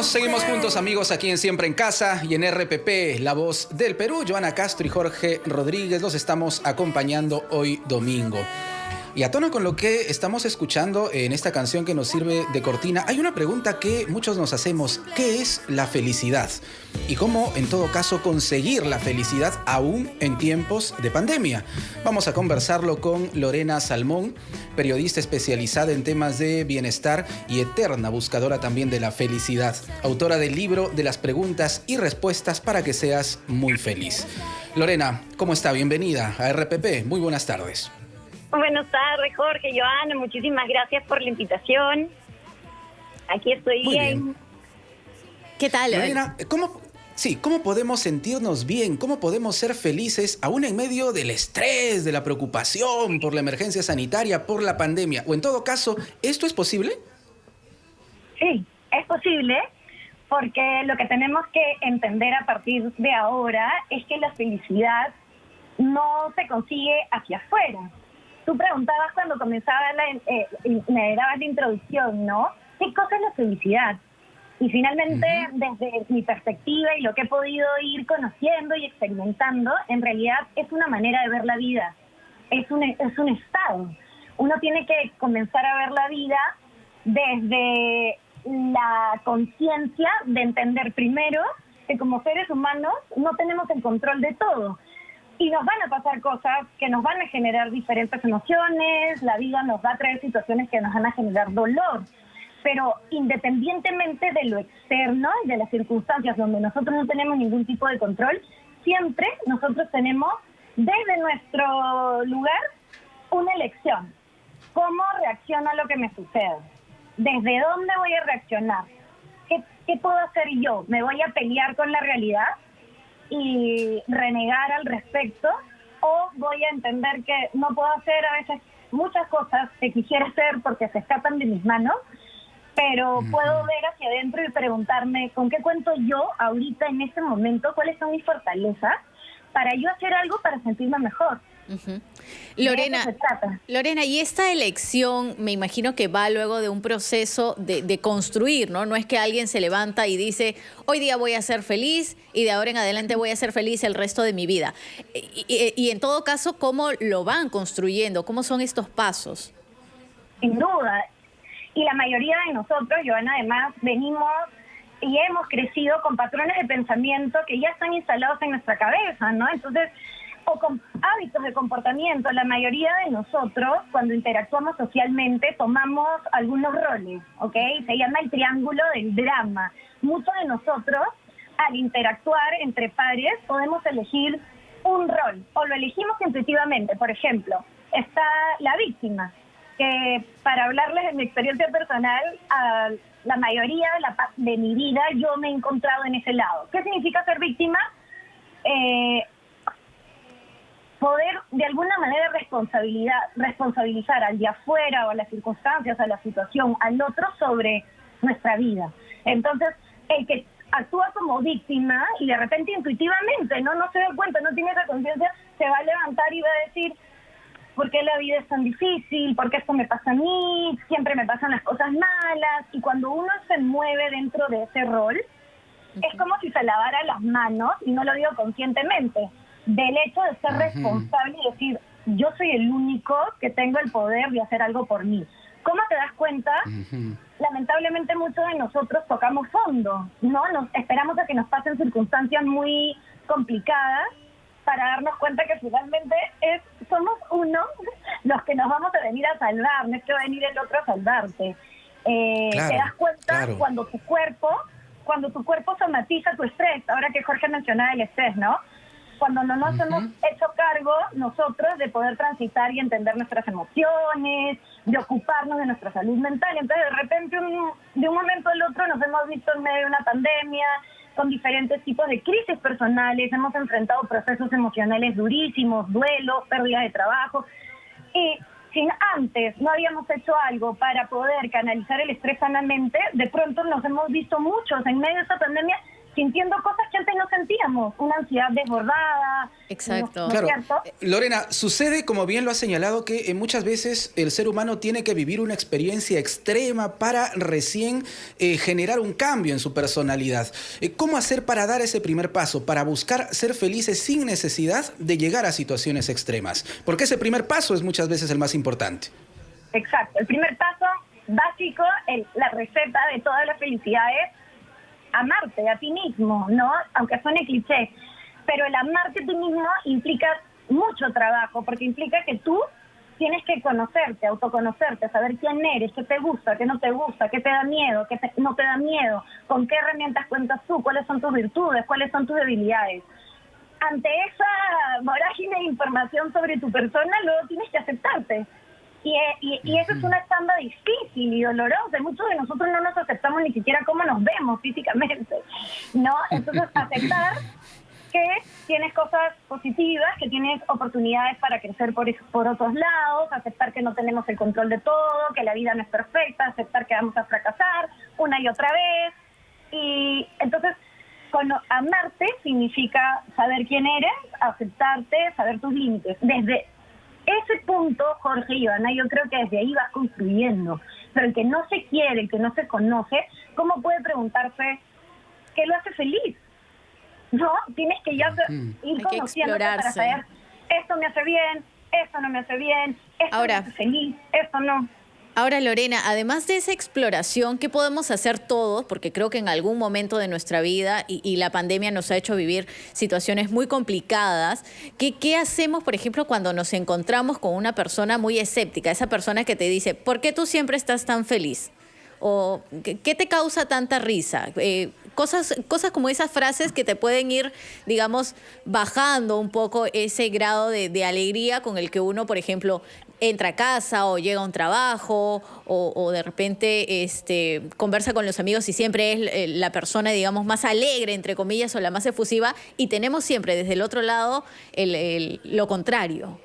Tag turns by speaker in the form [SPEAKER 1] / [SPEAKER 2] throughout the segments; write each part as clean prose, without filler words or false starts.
[SPEAKER 1] Seguimos juntos, amigos, aquí en Siempre en Casa y en RPP, La Voz del Perú. Joana Castro y Jorge Rodríguez los estamos acompañando hoy domingo. Y a tono con lo que estamos escuchando en esta canción que nos sirve de cortina, hay una pregunta que muchos nos hacemos: ¿qué es la felicidad? Y cómo, en todo caso, conseguir la felicidad aún en tiempos de pandemia. Vamos a conversarlo con Lorena Salmón, periodista especializada en temas de bienestar y eterna buscadora también de la felicidad, autora del libro de las preguntas y respuestas para que seas muy feliz. Lorena, ¿cómo está? Bienvenida a RPP. Muy buenas tardes.
[SPEAKER 2] Buenas tardes, Jorge, Joana, muchísimas gracias por la invitación. Aquí estoy
[SPEAKER 1] Muy
[SPEAKER 2] bien.
[SPEAKER 1] bien.
[SPEAKER 3] ¿Qué tal?
[SPEAKER 1] Lorena, ¿cómo podemos sentirnos bien? ¿Cómo podemos ser felices aún en medio del estrés, de la preocupación por la emergencia sanitaria, por la pandemia? O en todo caso, ¿esto es posible?
[SPEAKER 2] Sí, es posible, porque lo que tenemos que entender a partir de ahora es que la felicidad no se consigue hacia afuera. Tú preguntabas cuando comenzaba me dabas la introducción, ¿no? ¿Qué cosa es la felicidad? Y finalmente, desde mi perspectiva y lo que he podido ir conociendo y experimentando, en realidad es una manera de ver la vida, es un estado. Uno tiene que comenzar a ver la vida desde la conciencia de entender primero que como seres humanos no tenemos el control de todo. Y nos van a pasar cosas que nos van a generar diferentes emociones, la vida nos va a traer situaciones que nos van a generar dolor. Pero independientemente de lo externo y de las circunstancias donde nosotros no tenemos ningún tipo de control, siempre nosotros tenemos desde nuestro lugar una elección. ¿Cómo reacciono a lo que me sucede? ¿Desde dónde voy a reaccionar? ¿Qué puedo hacer yo? ¿Me voy a pelear con la realidad y renegar al respecto, o voy a entender que no puedo hacer a veces muchas cosas que quisiera hacer porque se escapan de mis manos, pero puedo ver hacia adentro y preguntarme con qué cuento yo ahorita en este momento, cuáles son mis fortalezas para yo hacer algo para sentirme mejor?
[SPEAKER 3] Lorena, y esta elección me imagino que va luego de un proceso de construir, ¿no? No es que alguien se levanta y dice, hoy día voy a ser feliz y de ahora en adelante voy a ser feliz el resto de mi vida. Y en todo caso, ¿cómo lo van construyendo? ¿Cómo son estos pasos?
[SPEAKER 2] Sin duda. Y la mayoría de nosotros, Joana, además, venimos y hemos crecido con patrones de pensamiento que ya están instalados en nuestra cabeza, ¿no? Entonces, o con hábitos de comportamiento. La mayoría de nosotros, cuando interactuamos socialmente, tomamos algunos roles, ¿ok? Se llama el triángulo del drama. Muchos de nosotros, al interactuar entre pares, podemos elegir un rol, o lo elegimos intuitivamente. Por ejemplo, está la víctima, que para hablarles de mi experiencia personal, la mayoría de mi vida yo me he encontrado en ese lado. ¿Qué significa ser víctima? Poder de alguna manera responsabilizar al de afuera o a las circunstancias, a la situación, al otro sobre nuestra vida. Entonces, el que actúa como víctima y de repente intuitivamente no se da cuenta, no tiene esa conciencia, se va a levantar y va a decir, ¿por qué la vida es tan difícil? ¿Por qué esto me pasa a mí? Siempre me pasan las cosas malas. Y cuando uno se mueve dentro de ese rol, es como si se lavara las manos, y no lo digo conscientemente, del hecho de ser responsable y decir, yo soy el único que tengo el poder de hacer algo por mí. ¿Cómo te das cuenta? Lamentablemente muchos de nosotros tocamos fondo, ¿no? Esperamos a que nos pasen circunstancias muy complicadas para darnos cuenta que finalmente somos uno los que nos vamos a venir a salvar, no es que va a venir el otro a salvarte.
[SPEAKER 1] Claro,
[SPEAKER 2] te das cuenta
[SPEAKER 1] claro.
[SPEAKER 2] cuando tu cuerpo somatiza tu estrés, ahora que Jorge mencionaba el estrés, ¿no? Cuando no nos hemos hecho cargo nosotros de poder transitar y entender nuestras emociones, de ocuparnos de nuestra salud mental. Entonces, de repente, de un momento al otro nos hemos visto en medio de una pandemia, con diferentes tipos de crisis personales, hemos enfrentado procesos emocionales durísimos, duelos, pérdidas de trabajo. Y si antes no habíamos hecho algo para poder canalizar el estrés sanamente, de pronto nos hemos visto muchos en medio de esta pandemia sintiendo cosas que antes no sentíamos, una ansiedad desbordada.
[SPEAKER 3] Exacto.
[SPEAKER 1] Claro,
[SPEAKER 2] ¿Cierto?
[SPEAKER 1] Lorena, sucede, como bien lo ha señalado, que muchas veces el ser humano tiene que vivir una experiencia extrema para recién generar un cambio en su personalidad. ¿Cómo hacer para dar ese primer paso, para buscar ser felices sin necesidad de llegar a situaciones extremas? Porque ese primer paso es muchas veces el más importante.
[SPEAKER 2] Exacto. El primer paso básico, la receta de toda la felicidad es amarte a ti mismo, ¿no? Aunque suene cliché. Pero el amarte a ti mismo implica mucho trabajo, porque implica que tú tienes que conocerte, autoconocerte, saber quién eres, qué te gusta, qué no te gusta, qué te da miedo, no te da miedo, con qué herramientas cuentas tú, cuáles son tus virtudes, cuáles son tus debilidades. Ante esa vorágine de información sobre tu persona, luego tienes que aceptarte. Y eso es una chamba difícil y dolorosa. Muchos de nosotros no nos aceptamos ni siquiera cómo nos vemos físicamente, ¿no? Entonces, aceptar que tienes cosas positivas, que tienes oportunidades para crecer por otros lados, aceptar que no tenemos el control de todo, que la vida no es perfecta, aceptar que vamos a fracasar una y otra vez. Y entonces, amarte significa saber quién eres, aceptarte, saber tus límites. Desde ese punto, Jorge y Ivana, yo creo que desde ahí vas construyendo. Pero el que no se quiere, el que no se conoce, ¿cómo puede preguntarse qué lo hace feliz? No, tienes que ya ir conociéndote para saber, esto me hace bien, esto no me hace bien, esto me hace feliz, esto no.
[SPEAKER 3] Ahora, Lorena, además de esa exploración, ¿qué podemos hacer todos? Porque creo que en algún momento de nuestra vida, y la pandemia nos ha hecho vivir situaciones muy complicadas, ¿qué hacemos, por ejemplo, cuando nos encontramos con una persona muy escéptica? Esa persona que te dice, ¿por qué tú siempre estás tan feliz? ¿O qué te causa tanta risa? Cosas como esas frases que te pueden ir, digamos, bajando un poco ese grado de alegría con el que uno, por ejemplo, entra a casa o llega a un trabajo o de repente conversa con los amigos y siempre es la persona, digamos, más alegre, entre comillas, o la más efusiva, y tenemos siempre desde el otro lado lo contrario.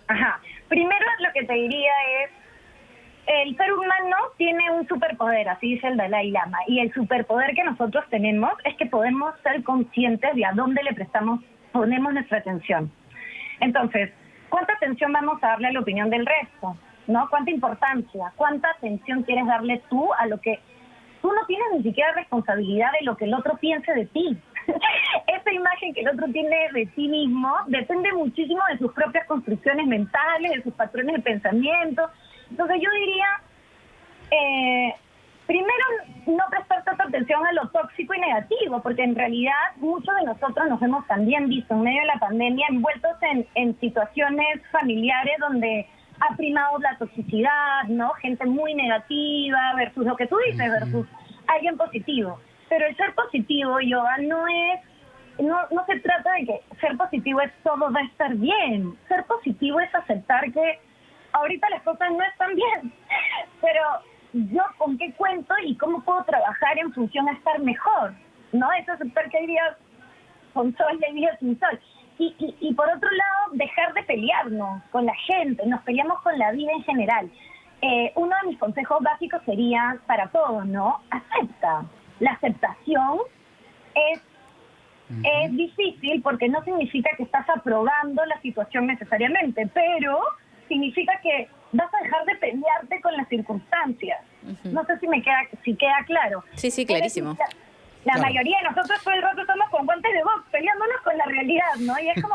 [SPEAKER 2] Ajá. Primero lo que te diría es, el ser humano tiene un superpoder, así dice el Dalai Lama, y el superpoder que nosotros tenemos es que podemos ser conscientes de a dónde ponemos nuestra atención. Entonces, ¿cuánta atención vamos a darle a la opinión del resto? ¿No? ¿Cuánta importancia? ¿Cuánta atención quieres darle tú a lo que tú no tienes ni siquiera responsabilidad de lo que el otro piense de ti? Esa imagen que el otro tiene de ti mismo depende muchísimo de sus propias construcciones mentales, de sus patrones de pensamiento. Entonces yo diría, primero, no prestar tanta atención a lo tóxico y negativo, porque en realidad muchos de nosotros nos hemos también visto en medio de la pandemia envueltos en situaciones familiares donde ha primado la toxicidad, ¿no? Gente muy negativa versus lo que tú dices, versus alguien positivo. Pero el ser positivo, Yoga, no se trata de que ser positivo es todo va a estar bien. Ser positivo es aceptar que ahorita las cosas no están bien, pero yo con qué cuento y cómo puedo trabajar en función a estar mejor, ¿no? Es aceptar que hay días con sol y hay días sin sol. Y por otro lado, dejar de pelearnos con la gente, nos peleamos con la vida en general. Uno de mis consejos básicos sería para todos, ¿no? Acepta. La aceptación es difícil porque no significa que estás aprobando la situación necesariamente, pero significa que vas a dejar de pelearte con las circunstancias. No sé si queda claro.
[SPEAKER 3] Sí, clarísimo.
[SPEAKER 2] La mayoría de nosotros todo el rato estamos con guantes de box peleándonos con la realidad, ¿no? Y es como,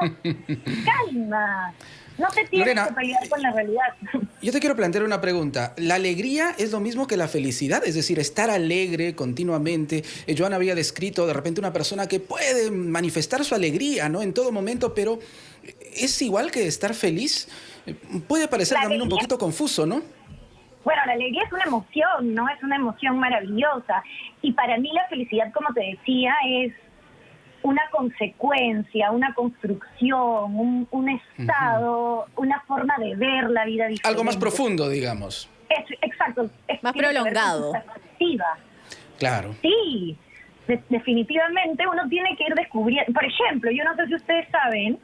[SPEAKER 2] calma, no te tienes
[SPEAKER 1] Lorena,
[SPEAKER 2] que pelear con la realidad.
[SPEAKER 1] Yo te quiero plantear una pregunta. ¿La alegría es lo mismo que la felicidad? Es decir, estar alegre continuamente. Joan había descrito de repente una persona que puede manifestar su alegría, ¿no? En todo momento, pero ¿es igual que estar feliz? Puede parecer también un poquito confuso, ¿no?
[SPEAKER 2] Bueno, la alegría es una emoción, ¿no? Es una emoción maravillosa. Y para mí la felicidad, como te decía, es una consecuencia, una construcción, un estado, una forma de ver la vida diferente.
[SPEAKER 1] Algo más profundo, digamos.
[SPEAKER 2] Exacto.
[SPEAKER 3] Más prolongado.
[SPEAKER 1] Claro.
[SPEAKER 2] Sí, definitivamente uno tiene que ir descubriendo. Por ejemplo, yo no sé si ustedes saben,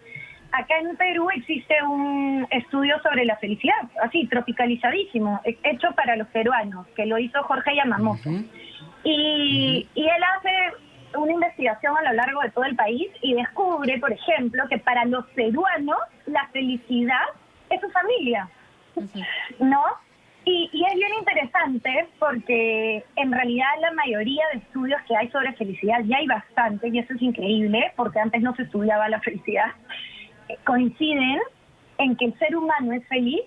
[SPEAKER 2] acá en Perú existe un estudio sobre la felicidad, así, tropicalizadísimo, hecho para los peruanos, que lo hizo Jorge Yamamoto. Y él hace una investigación a lo largo de todo el país y descubre, por ejemplo, que para los peruanos la felicidad es su familia, ¿no? Y es bien interesante porque en realidad la mayoría de estudios que hay sobre felicidad, ya hay bastante, y eso es increíble, porque antes no se estudiaba la felicidad, coinciden en que el ser humano es feliz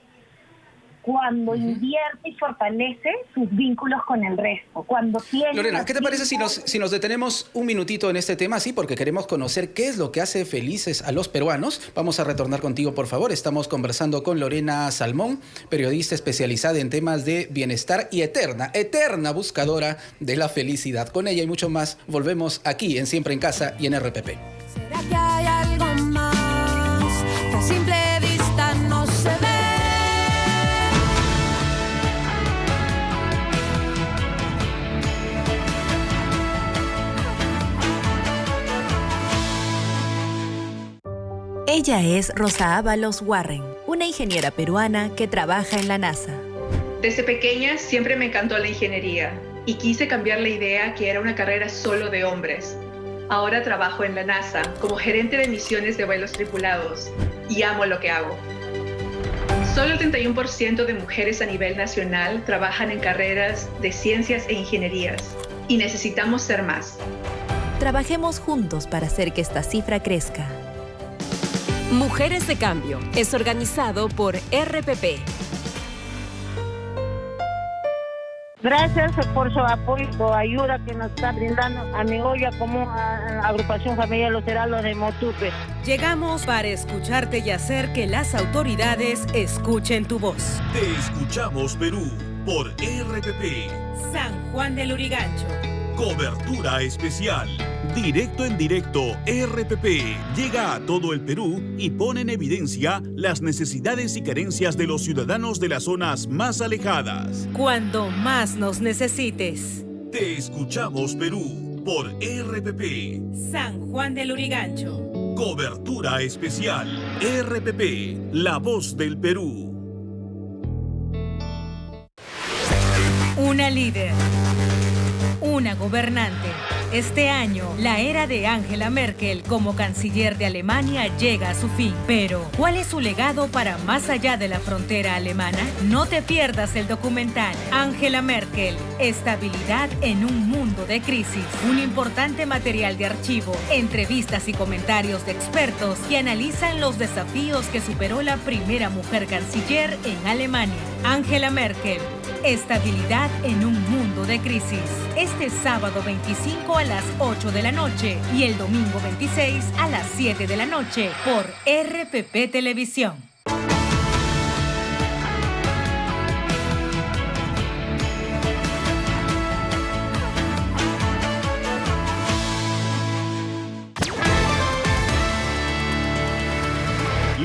[SPEAKER 2] cuando invierte y fortalece sus vínculos con el resto. Cuando tiene...
[SPEAKER 1] Lorena, ¿qué te parece si nos detenemos un minutito en este tema? Sí, porque queremos conocer qué es lo que hace felices a los peruanos. Vamos a retornar contigo, por favor. Estamos conversando con Lorena Salmón, periodista especializada en temas de bienestar y eterna buscadora de la felicidad. Con ella y mucho más, volvemos aquí en Siempre en Casa y en RPP.
[SPEAKER 4] ¿Será que hay algo más que a simple vista no se ve?
[SPEAKER 5] Ella es Rosa Ábalos Warren, una ingeniera peruana que trabaja en la NASA.
[SPEAKER 6] Desde pequeña siempre me encantó la ingeniería y quise cambiar la idea que era una carrera solo de hombres. Ahora trabajo en la NASA como gerente de misiones de vuelos tripulados y amo lo que hago. Solo el 31% de mujeres a nivel nacional trabajan en carreras de ciencias e ingenierías y necesitamos ser más.
[SPEAKER 5] Trabajemos juntos para hacer que esta cifra crezca.
[SPEAKER 7] Mujeres de Cambio es organizado por RPP.
[SPEAKER 8] Gracias por su apoyo, su ayuda que nos está brindando a mi olla como a Agrupación Familiar Los Heraldos de Motupe.
[SPEAKER 7] Llegamos para escucharte y hacer que las autoridades escuchen tu voz.
[SPEAKER 9] Te escuchamos, Perú, por RPP.
[SPEAKER 7] San Juan del Lurigancho.
[SPEAKER 9] Cobertura especial. Directo en directo, RPP llega a todo el Perú y pone en evidencia las necesidades y carencias de los ciudadanos de las zonas más alejadas.
[SPEAKER 7] Cuando más nos necesites.
[SPEAKER 9] Te escuchamos, Perú, por RPP.
[SPEAKER 7] San Juan del Lurigancho.
[SPEAKER 9] Cobertura especial. RPP, la voz del Perú.
[SPEAKER 7] Una líder. Una gobernante. Este año, la era de Angela Merkel como canciller de Alemania llega a su fin. Pero, ¿cuál es su legado para más allá de la frontera alemana? No te pierdas el documental Angela Merkel, estabilidad en un mundo de crisis. Un importante material de archivo, entrevistas y comentarios de expertos que analizan los desafíos que superó la primera mujer canciller en Alemania. Angela Merkel, estabilidad en un mundo de crisis. Este sábado 25 a las 8 de la noche y el domingo 26 a las 7 de la noche por RPP Televisión.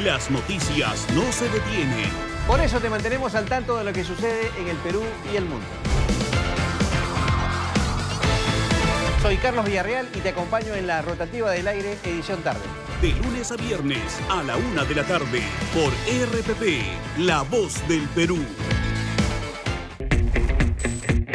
[SPEAKER 9] Las noticias no se detienen.
[SPEAKER 10] Por eso te mantenemos al tanto de lo que sucede en el Perú y el mundo. Soy Carlos Villarreal y te acompaño en la Rotativa del Aire, edición tarde.
[SPEAKER 9] De lunes a viernes a la 1 de la tarde por RPP, la voz del Perú.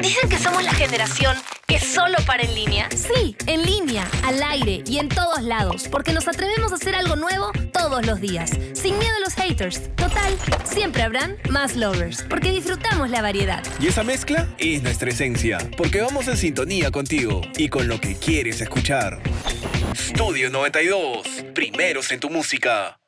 [SPEAKER 11] ¿Dicen que somos la generación que solo para en línea? Sí, en línea, al aire y en todos lados, porque nos atrevemos a hacer algo nuevo todos los días, sin miedo a los haters. Total, siempre habrán más lovers, porque disfrutamos la variedad.
[SPEAKER 12] Y esa mezcla es nuestra esencia, porque vamos en sintonía contigo y con lo que quieres escuchar. Studio 92, primeros en tu música.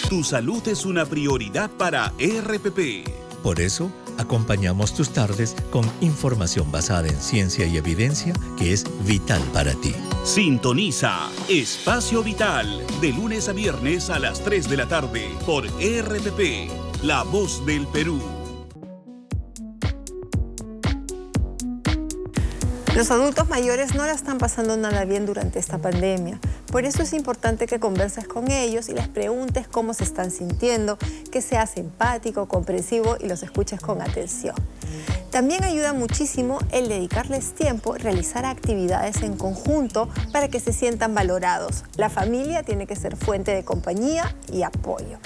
[SPEAKER 9] Tu salud es una prioridad para RPP.
[SPEAKER 13] Por eso, acompañamos tus tardes con información basada en ciencia y evidencia que es vital para ti.
[SPEAKER 9] Sintoniza Espacio Vital, de lunes a viernes a las 3 de la tarde por RPP, la voz del Perú.
[SPEAKER 14] Los adultos mayores no la están pasando nada bien durante esta pandemia. Por eso es importante que converses con ellos y les preguntes cómo se están sintiendo, que seas empático, comprensivo y los escuches con atención. También ayuda muchísimo el dedicarles tiempo, realizar actividades en conjunto para que se sientan valorados. La familia tiene que ser fuente de compañía y apoyo.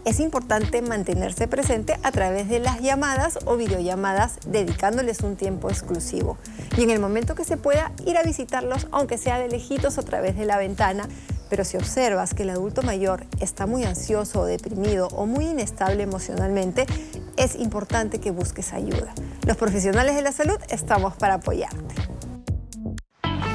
[SPEAKER 14] Es importante mantenerse presente a través de las llamadas o videollamadas, dedicándoles un tiempo exclusivo. Y en el momento que se pueda, ir a visitarlos, aunque sea de lejitos, a través de la ventana. Pero si observas que el adulto mayor está muy ansioso o deprimido o muy inestable emocionalmente, es importante que busques ayuda. Los profesionales de la salud estamos para apoyarte.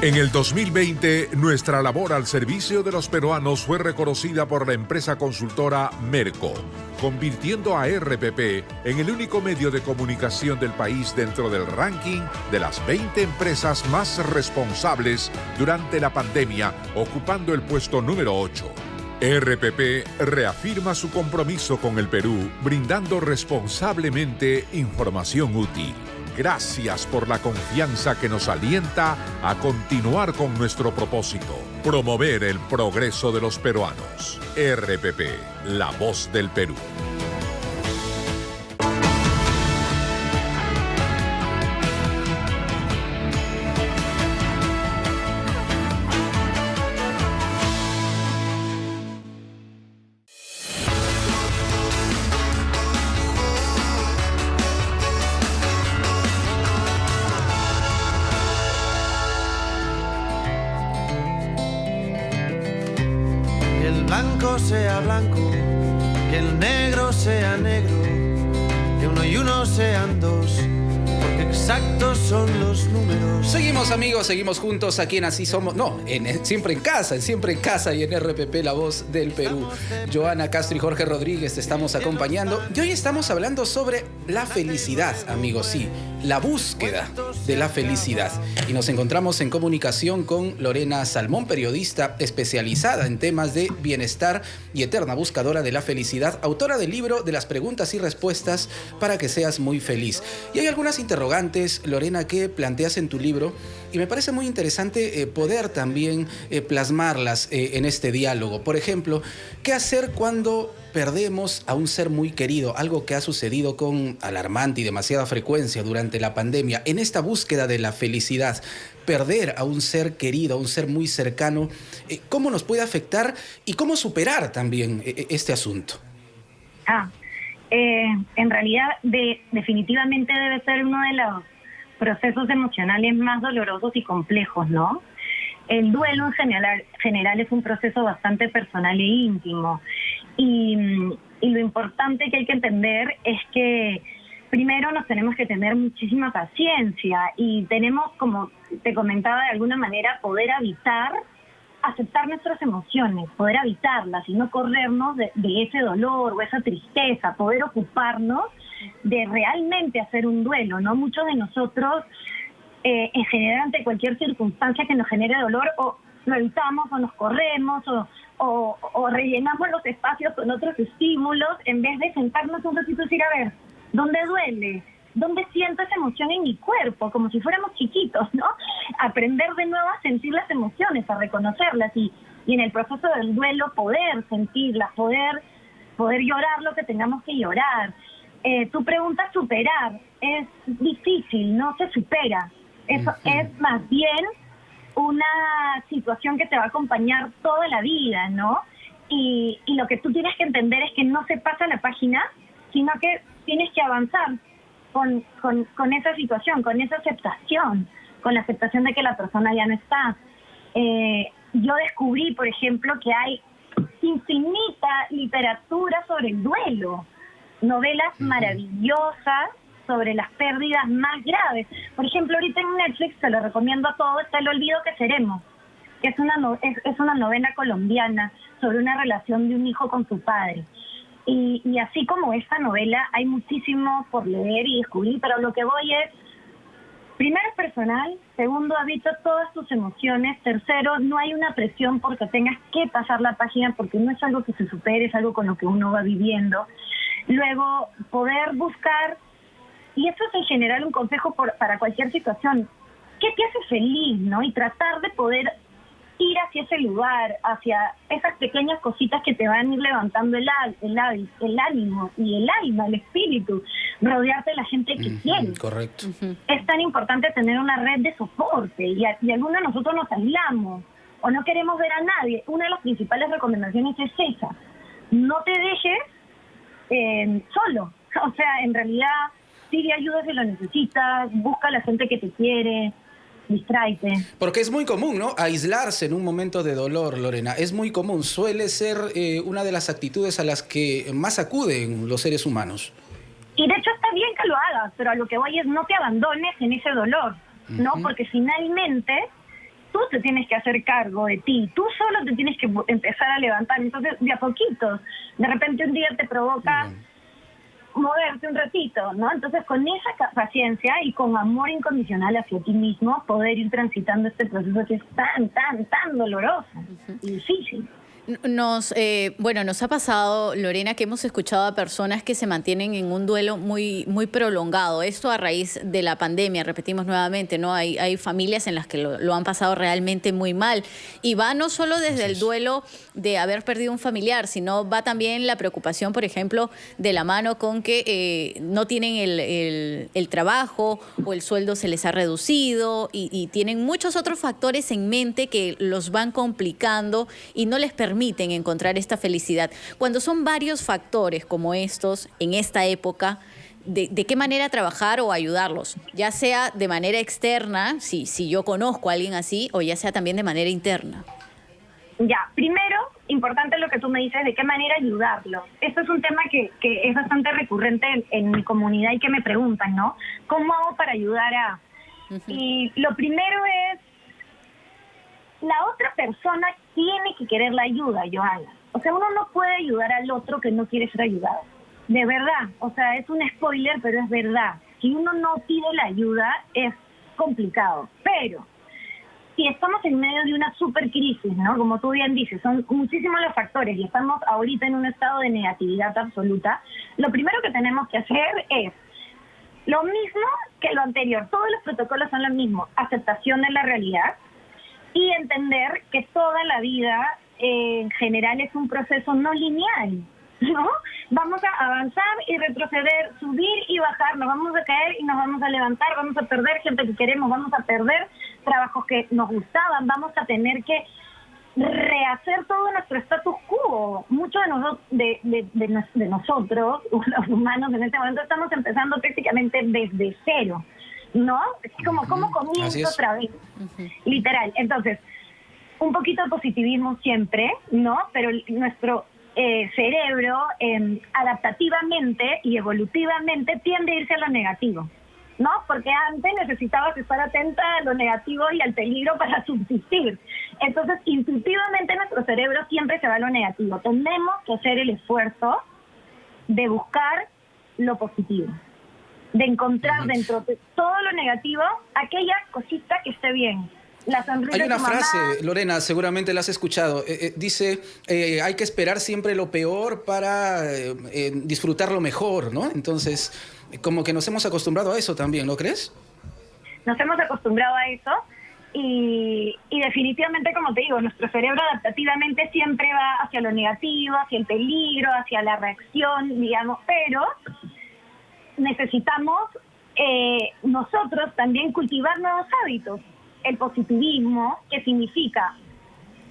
[SPEAKER 15] En el 2020, nuestra labor al servicio de los peruanos fue reconocida por la empresa consultora Merco, convirtiendo a RPP en el único medio de comunicación del país dentro del ranking de las 20 empresas más responsables durante la pandemia, ocupando el puesto número 8. RPP reafirma su compromiso con el Perú, brindando responsablemente información útil. Gracias por la confianza que nos alienta a continuar con nuestro propósito, promover el progreso de los peruanos. RPP, la voz del Perú.
[SPEAKER 16] Sea blanco, que el negro sea negro, que uno y uno sean dos, porque exactos son los números.
[SPEAKER 1] Seguimos, amigos, seguimos juntos aquí en Así Somos, Siempre en Casa y en RPP, la voz del Perú. Joana Castro y Jorge Rodríguez te estamos acompañando y hoy estamos hablando sobre la felicidad, amigos, sí, la búsqueda de la felicidad. Y nos encontramos en comunicación con Lorena Salmón, periodista especializada en temas de bienestar y eterna buscadora de la felicidad, autora del libro de las preguntas y respuestas para que seas muy feliz. Y hay algunas interrogantes, Lorena, que planteas en tu libro y me parece muy interesante poder también plasmarlas en este diálogo. Por ejemplo, ¿qué hacer cuando perdemos a un ser muy querido? Algo que ha sucedido con alarmante y demasiada frecuencia durante la pandemia. En esta búsqueda de la felicidad, perder a un ser querido, a un ser muy cercano, ¿cómo nos puede afectar y cómo superar también este asunto?
[SPEAKER 2] En realidad, definitivamente debe ser uno de los procesos emocionales más dolorosos y complejos, ¿no? El duelo en general es un proceso bastante personal e íntimo. Y lo importante que hay que entender es que primero nos tenemos que tener muchísima paciencia y tenemos, como te comentaba, de alguna manera poder aceptar nuestras emociones, poder habitarlas y no corrernos de ese dolor o esa tristeza, poder ocuparnos de realmente hacer un duelo, ¿no? Muchos de nosotros, en general, ante cualquier circunstancia que nos genere dolor, o lo evitamos o nos corremos o rellenamos los espacios con otros estímulos en vez de sentarnos un ratito y decir, a ver, ¿dónde duele? ¿Dónde siento esa emoción en mi cuerpo? Como si fuéramos chiquitos, ¿no? Aprender de nuevo a sentir las emociones, a reconocerlas y en el proceso del duelo poder sentirlas, poder llorar lo que tengamos que llorar. Tu pregunta, superar, es difícil, no se supera. Eso es más bien una situación que te va a acompañar toda la vida, ¿no? Y lo que tú tienes que entender es que no se pasa la página, sino que tienes que avanzar con esa situación, con esa aceptación, con la aceptación de que la persona ya no está. Yo descubrí, por ejemplo, que hay infinita literatura sobre el duelo, novelas maravillosas sobre las pérdidas más graves. Por ejemplo, ahorita en Netflix, te lo recomiendo a todos, está El olvido que seremos, que es una novela colombiana sobre una relación de un hijo con su padre. Y así como esta novela, hay muchísimo por leer y descubrir, pero lo que voy es, primero es personal, segundo, habita todas tus emociones, tercero, no hay una presión porque tengas que pasar la página, porque no es algo que se supere, es algo con lo que uno va viviendo. Luego, poder buscar, y eso es en general un consejo para cualquier situación, ¿qué te hace feliz, no? Y tratar de poder ir hacia ese lugar, hacia esas pequeñas cositas que te van a ir levantando el ánimo y el alma, el espíritu, rodearte de la gente que quieres.
[SPEAKER 1] Correcto.
[SPEAKER 2] Es tan importante tener una red de soporte y algunos de nosotros nos aislamos o no queremos ver a nadie. Una de las principales recomendaciones es esa: no te dejes solo. O sea, en realidad, pide ayuda si lo necesitas, busca a la gente que te quiere, distráete.
[SPEAKER 1] Porque es muy común, ¿no? Aislarse en un momento de dolor, Lorena. Es muy común. Suele ser una de las actitudes a las que más acuden los seres humanos.
[SPEAKER 2] Y de hecho está bien que lo hagas, pero a lo que voy es no te abandones en ese dolor, ¿no? Porque finalmente tú te tienes que hacer cargo de ti. Tú solo te tienes que empezar a levantar. Entonces, de a poquitos. De repente un día te provoca moverte un ratito, ¿no? Entonces, con esa paciencia y con amor incondicional hacia ti mismo, poder ir transitando este proceso que es tan doloroso y difícil.
[SPEAKER 3] Nos ha pasado, Lorena, que hemos escuchado a personas que se mantienen en un duelo muy prolongado. Esto a raíz de la pandemia, repetimos nuevamente, ¿no? Hay familias en las que lo han pasado realmente muy mal. Y va no solo desde el duelo de haber perdido un familiar, sino va también la preocupación, por ejemplo, de la mano con que no tienen el trabajo o el sueldo se les ha reducido y tienen muchos otros factores en mente que los van complicando y no les permiten encontrar esta felicidad. Cuando son varios factores como estos en esta época, ¿de qué manera trabajar o ayudarlos? Ya sea de manera externa, si yo conozco a alguien así, o ya sea también de manera interna.
[SPEAKER 2] Ya, primero, importante lo que tú me dices, de qué manera ayudarlos. Esto es un tema que es bastante recurrente en mi comunidad y que me preguntan, ¿no? ¿Cómo hago para ayudar a...? Y lo primero es, la otra persona tiene que querer la ayuda, Johanna. O sea, uno no puede ayudar al otro que no quiere ser ayudado. De verdad. O sea, es un spoiler, pero es verdad. Si uno no pide la ayuda, es complicado. Pero, si estamos en medio de una super crisis, ¿no? Como tú bien dices, son muchísimos los factores y estamos ahorita en un estado de negatividad absoluta, lo primero que tenemos que hacer es lo mismo que lo anterior. Todos los protocolos son lo mismo. Aceptación de la realidad, y entender que toda la vida en general es un proceso no lineal, ¿no? Vamos a avanzar y retroceder, subir y bajar, nos vamos a caer y nos vamos a levantar, vamos a perder gente que queremos, vamos a perder trabajos que nos gustaban, vamos a tener que rehacer todo nuestro status quo. Muchos de nosotros, los humanos en este momento, estamos empezando prácticamente desde cero, ¿no? Es como, ¿cómo comienzo otra vez? Literal. Entonces, un poquito de positivismo siempre, ¿no? Pero nuestro cerebro adaptativamente y evolutivamente tiende a irse a lo negativo, ¿no? Porque antes necesitabas estar atenta a lo negativo y al peligro para subsistir. Entonces, intuitivamente nuestro cerebro siempre se va a lo negativo. Tenemos que hacer el esfuerzo de buscar lo positivo, de encontrar dentro de todo lo negativo aquella cosita que esté bien. La sonrisa.
[SPEAKER 1] Hay una
[SPEAKER 2] de tu mamá.
[SPEAKER 1] frase, Lorena, seguramente la has escuchado, dice, hay que esperar siempre lo peor para disfrutar lo mejor, ¿no? Entonces, como que nos hemos acostumbrado a eso también, ¿no crees?
[SPEAKER 2] Nos hemos acostumbrado a eso y definitivamente, como te digo, nuestro cerebro adaptativamente siempre va hacia lo negativo, hacia el peligro, hacia la reacción, digamos, pero necesitamos nosotros también cultivar nuevos hábitos. El positivismo, que significa,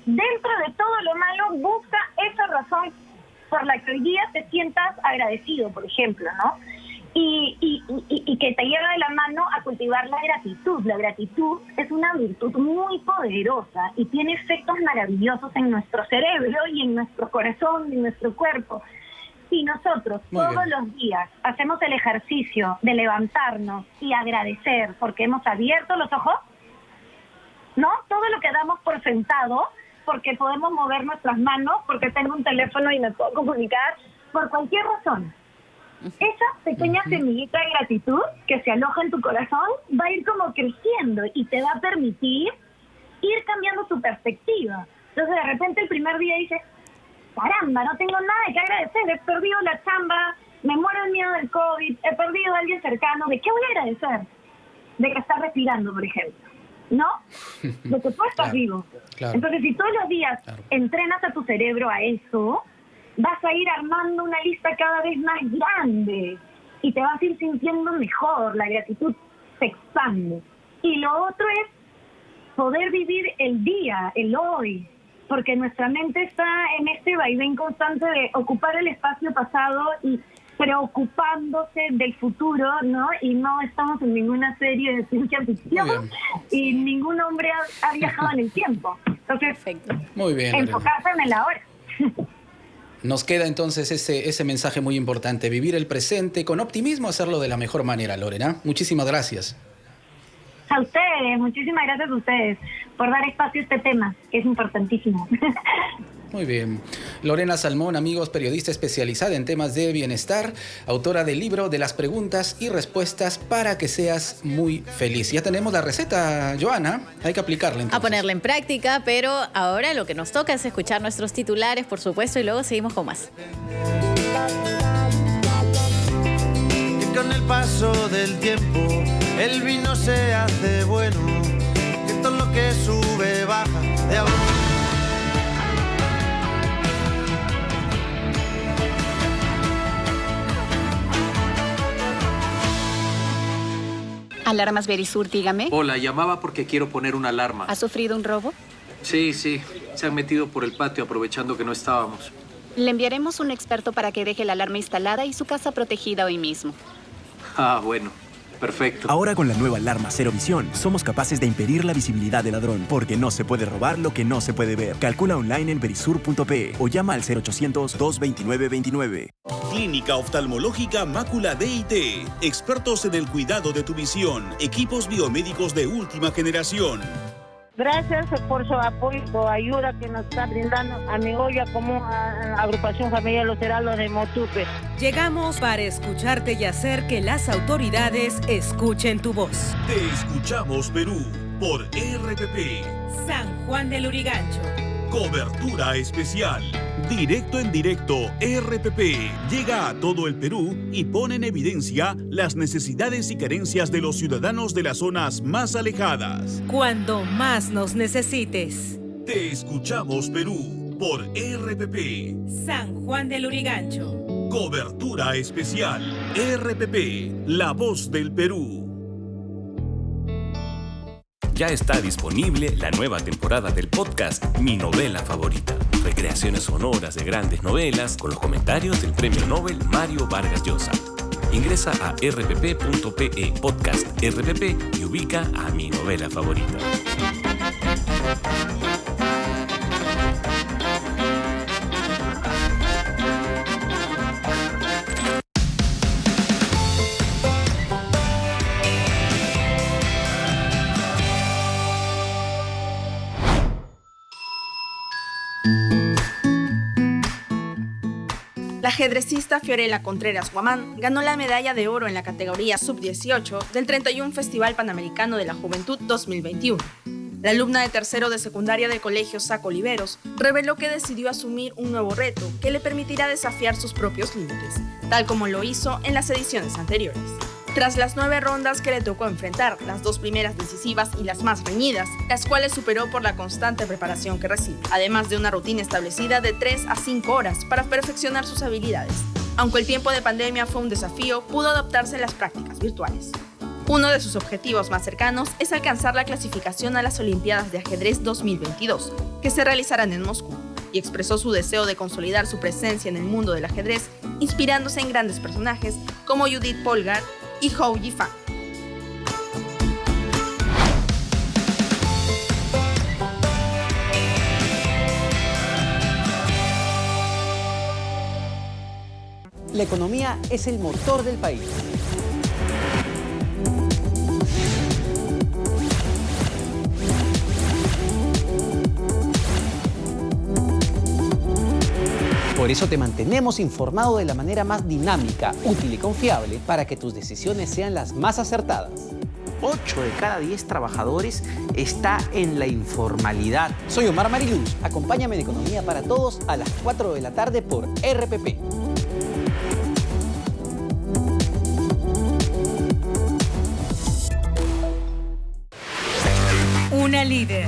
[SPEAKER 2] dentro de todo lo malo, busca esa razón por la que hoy día te sientas agradecido, por ejemplo, ¿no? Y que te lleva de la mano a cultivar la gratitud. La gratitud es una virtud muy poderosa y tiene efectos maravillosos en nuestro cerebro y en nuestro corazón y en nuestro cuerpo. Si nosotros todos los días hacemos el ejercicio de levantarnos y agradecer porque hemos abierto los ojos, ¿no? Todo lo que damos por sentado, porque podemos mover nuestras manos, porque tengo un teléfono y me puedo comunicar, por cualquier razón. Esa pequeña semillita de gratitud que se aloja en tu corazón va a ir como creciendo y te va a permitir ir cambiando tu perspectiva. Entonces, de repente, el primer día dices, caramba, no tengo nada que agradecer, he perdido la chamba, me muero el miedo del COVID, he perdido a alguien cercano, ¿de qué voy a agradecer? De que estás respirando, por ejemplo, ¿no? De que tú estás vivo. Claro. Entonces, si todos los días entrenas a tu cerebro a eso, vas a ir armando una lista cada vez más grande y te vas a ir sintiendo mejor, la gratitud se expande. Y lo otro es poder vivir el día, el hoy, porque nuestra mente está en este vaivén constante de ocupar el espacio pasado y preocupándose del futuro, ¿no? Y no estamos en ninguna serie de ciencia ficción y ningún hombre ha viajado en el tiempo. Entonces,
[SPEAKER 1] muy bien,
[SPEAKER 2] enfocarse en el ahora.
[SPEAKER 1] Nos queda entonces ese mensaje muy importante, vivir el presente con optimismo, hacerlo de la mejor manera, Lorena. Muchísimas gracias.
[SPEAKER 2] A ustedes, muchísimas gracias a ustedes por dar espacio a este tema, que es importantísimo.
[SPEAKER 1] Muy bien. Lorena Salmón, amigos, periodista especializada en temas de bienestar, autora del libro de las preguntas y respuestas para que seas muy feliz. Ya tenemos la receta, Joana, hay que aplicarla entonces.
[SPEAKER 3] A ponerla en práctica, pero ahora lo que nos toca es escuchar nuestros titulares, por supuesto, y luego seguimos con más.
[SPEAKER 16] Que con el paso del tiempo el vino se hace bueno, que todo lo que sube baja de abajo.
[SPEAKER 17] Alarmas Verisur, dígame.
[SPEAKER 18] Hola, llamaba porque quiero poner una alarma.
[SPEAKER 17] ¿Ha sufrido un robo?
[SPEAKER 18] Sí, se han metido por el patio aprovechando que no estábamos.
[SPEAKER 17] Le enviaremos un experto para que deje la alarma instalada y su casa protegida hoy mismo.
[SPEAKER 18] Ah, bueno. Perfecto.
[SPEAKER 19] Ahora con la nueva alarma Cero Visión, somos capaces de impedir la visibilidad del ladrón, porque no se puede robar lo que no se puede ver. Calcula online en verisur.pe o llama al 0800-229-29.
[SPEAKER 9] Clínica Oftalmológica Mácula DIT. Expertos en el cuidado de tu visión. Equipos biomédicos de última generación.
[SPEAKER 8] Gracias por su apoyo, su ayuda que nos está brindando a mi olla como a Agrupación Familiar Los Heraldos de Motupe.
[SPEAKER 7] Llegamos para escucharte y hacer que las autoridades escuchen tu voz.
[SPEAKER 9] Te escuchamos, Perú, por RPP.
[SPEAKER 7] San Juan del Urigancho.
[SPEAKER 9] Cobertura especial. Directo en directo, RPP llega a todo el Perú y pone en evidencia las necesidades y carencias de los ciudadanos de las zonas más alejadas.
[SPEAKER 7] Cuando más nos necesites.
[SPEAKER 9] Te escuchamos, Perú, por RPP.
[SPEAKER 7] San Juan del Urigancho.
[SPEAKER 9] Cobertura especial. RPP, la voz del Perú.
[SPEAKER 20] Ya está disponible la nueva temporada del podcast Mi Novela Favorita. Recreaciones sonoras de grandes novelas con los comentarios del Premio Nobel Mario Vargas Llosa. Ingresa a rpp.pe podcast RPP y ubica a Mi Novela Favorita.
[SPEAKER 21] La ajedrecista Fiorella Contreras Guamán ganó la medalla de oro en la categoría sub-18 del 31 Festival Panamericano de la Juventud 2021. La alumna de tercero de secundaria del Colegio Saco Oliveros reveló que decidió asumir un nuevo reto que le permitirá desafiar sus propios límites, tal como lo hizo en las ediciones anteriores. Tras las 9 rondas que le tocó enfrentar, las 2 primeras decisivas y las más reñidas, las cuales superó por la constante preparación que recibe, además de una rutina establecida de 3 a 5 horas para perfeccionar sus habilidades. Aunque el tiempo de pandemia fue un desafío, pudo adaptarse a las prácticas virtuales. Uno de sus objetivos más cercanos es alcanzar la clasificación a las Olimpiadas de Ajedrez 2022, que se realizarán en Moscú, y expresó su deseo de consolidar su presencia en el mundo del ajedrez, inspirándose en grandes personajes como Judith Polgar y Hou Yifan.
[SPEAKER 10] La economía es el motor del país. Por eso te mantenemos informado de la manera más dinámica, útil y confiable para que tus decisiones sean las más acertadas.
[SPEAKER 22] 8 de cada 10 trabajadores está en la informalidad.
[SPEAKER 10] Soy Omar Mariluz. Acompáñame en Economía para Todos a las 4 de la tarde por RPP.
[SPEAKER 7] Una líder.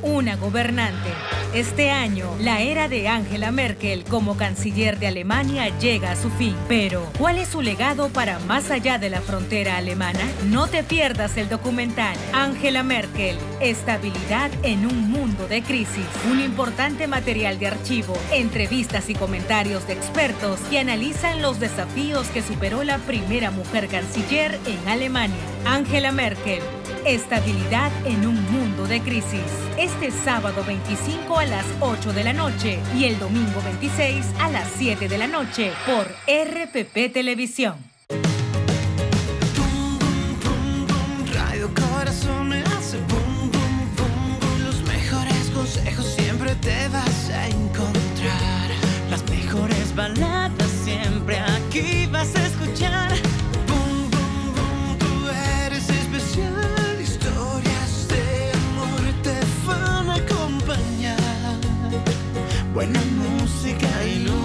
[SPEAKER 7] Una gobernante. Este año, la era de Angela Merkel como canciller de Alemania llega a su fin. Pero, ¿cuál es su legado para más allá de la frontera alemana? No te pierdas el documental Angela Merkel, estabilidad en un mundo de crisis. Un importante material de archivo, entrevistas y comentarios de expertos que analizan los desafíos que superó la primera mujer canciller en Alemania. Angela Merkel, estabilidad en un mundo de crisis. Este sábado 25 a las 8 de la noche y el domingo 26 a las 7 de la noche por RPP Televisión.
[SPEAKER 16] Radio Corazón me hace boom, boom, boom, boom. Los mejores consejos siempre te vas a encontrar. Las mejores baladas siempre aquí vas a escuchar. Boom, boom, boom, tú eres especial. Historias de amor te van a acompañar. Buena música y luz,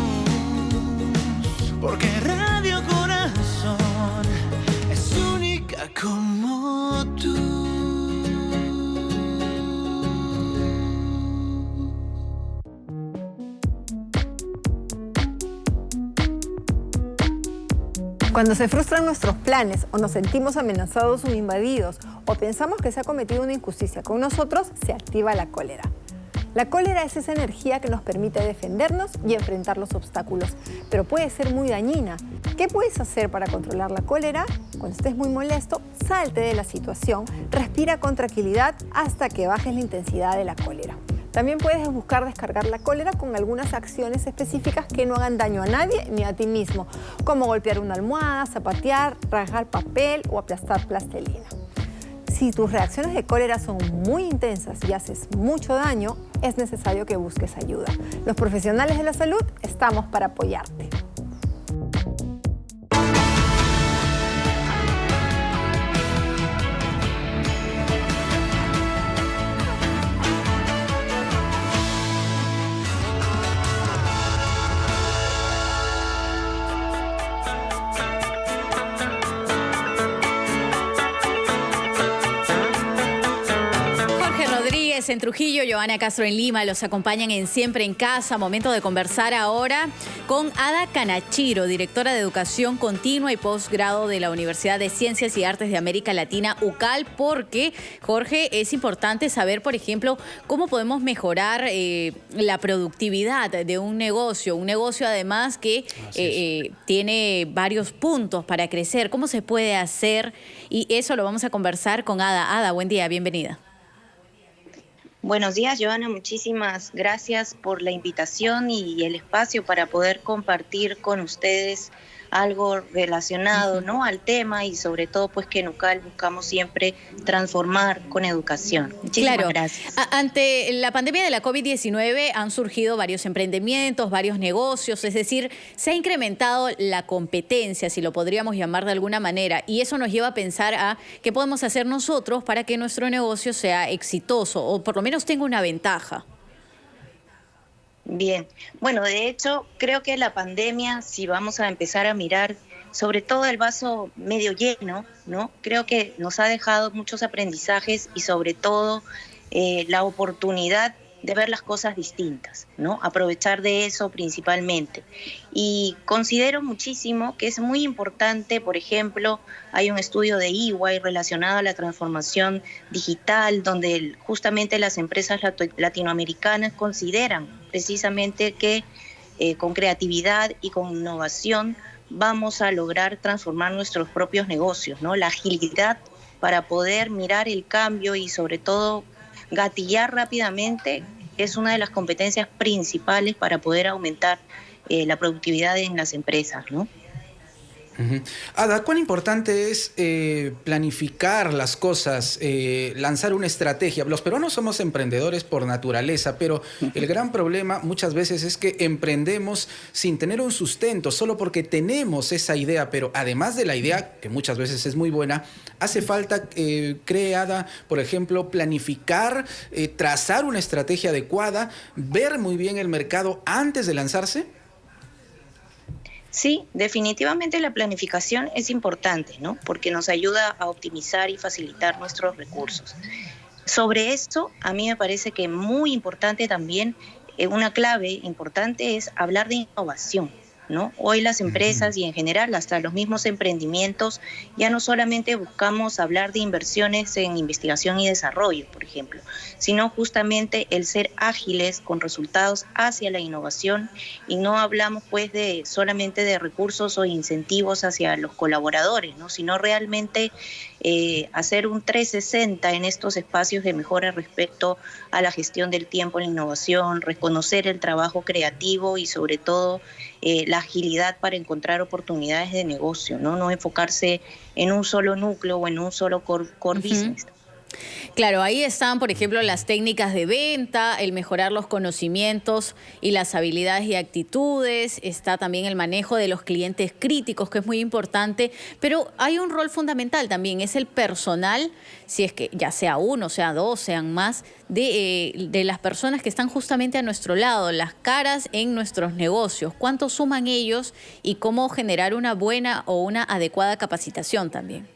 [SPEAKER 16] porque Radio Corazón es única como tú.
[SPEAKER 14] Cuando se frustran nuestros planes o nos sentimos amenazados o invadidos o pensamos que se ha cometido una injusticia con nosotros, se activa la cólera. La cólera es esa energía que nos permite defendernos y enfrentar los obstáculos, pero puede ser muy dañina. ¿Qué puedes hacer para controlar la cólera? Cuando estés muy molesto, salte de la situación, respira con tranquilidad hasta que bajes la intensidad de la cólera. También puedes buscar descargar la cólera con algunas acciones específicas que no hagan daño a nadie ni a ti mismo, como golpear una almohada, zapatear, rasgar papel o aplastar plastilina. Si tus reacciones de cólera son muy intensas y haces mucho daño, es necesario que busques ayuda. Los profesionales de la salud estamos para apoyarte.
[SPEAKER 3] En Trujillo, Giovanna Castro en Lima, los acompañan en Siempre en Casa. Momento de conversar ahora con Ada Canachiro, directora de Educación Continua y Postgrado de la Universidad de Ciencias y Artes de América Latina, UCAL, porque, Jorge, es importante saber, por ejemplo, cómo podemos mejorar la productividad de un negocio además que tiene varios puntos para crecer. ¿Cómo se puede hacer? Y eso lo vamos a conversar con Ada. Ada, buen día, bienvenida.
[SPEAKER 4] Buenos días, Joana. Muchísimas gracias por la invitación y el espacio para poder compartir con ustedes algo relacionado, ¿no?, al tema, y sobre todo pues que en UCAL buscamos siempre transformar con educación. Muchísimas gracias.
[SPEAKER 3] Ante la pandemia de la COVID-19 han surgido varios emprendimientos, varios negocios, es decir, se ha incrementado la competencia, si lo podríamos llamar de alguna manera, y eso nos lleva a pensar a qué podemos hacer nosotros para que nuestro negocio sea exitoso o por lo menos tenga una ventaja.
[SPEAKER 4] Bien, bueno, de hecho, creo que la pandemia, si vamos a empezar a mirar sobre todo el vaso medio lleno, ¿no? Creo que nos ha dejado muchos aprendizajes y sobre todo la oportunidad de ver las cosas distintas, ¿no? Aprovechar de eso principalmente. Y considero muchísimo que es muy importante, por ejemplo, hay un estudio de EY relacionado a la transformación digital, donde justamente las empresas latinoamericanas consideran precisamente que con creatividad y con innovación vamos a lograr transformar nuestros propios negocios, ¿no? La agilidad para poder mirar el cambio y sobre todo gatillar rápidamente es una de las competencias principales para poder aumentar la productividad en las empresas, ¿no?
[SPEAKER 1] Ada, ¿cuán importante es planificar las cosas, lanzar una estrategia? Los peruanos somos emprendedores por naturaleza, pero el gran problema muchas veces es que emprendemos sin tener un sustento, solo porque tenemos esa idea, pero además de la idea, que muchas veces es muy buena, hace falta, cree Ada, por ejemplo, planificar, trazar una estrategia adecuada, ver muy bien el mercado antes de lanzarse.
[SPEAKER 4] Sí, definitivamente la planificación es importante, ¿no? Porque nos ayuda a optimizar y facilitar nuestros recursos. Sobre esto, a mí me parece que muy importante también, una clave importante es hablar de innovación, ¿no? Hoy las empresas y en general hasta los mismos emprendimientos ya no solamente buscamos hablar de inversiones en investigación y desarrollo, por ejemplo, sino justamente el ser ágiles con resultados hacia la innovación, y no hablamos pues de solamente de recursos o incentivos hacia los colaboradores, ¿no? Sino realmente hacer un 360 en estos espacios de mejora respecto a la gestión del tiempo en la innovación, reconocer el trabajo creativo y sobre todo la agilidad para encontrar oportunidades de negocio, ¿no? No enfocarse en un solo núcleo o en un solo core business.
[SPEAKER 3] Claro, ahí están, por ejemplo, las técnicas de venta, el mejorar los conocimientos y las habilidades y actitudes, está también el manejo de los clientes críticos, que es muy importante, pero hay un rol fundamental también, es el personal, si es que ya sea uno, sea dos, sean más, de las personas que están justamente a nuestro lado, las caras en nuestros negocios, cuánto suman ellos y cómo generar una buena o una adecuada capacitación también.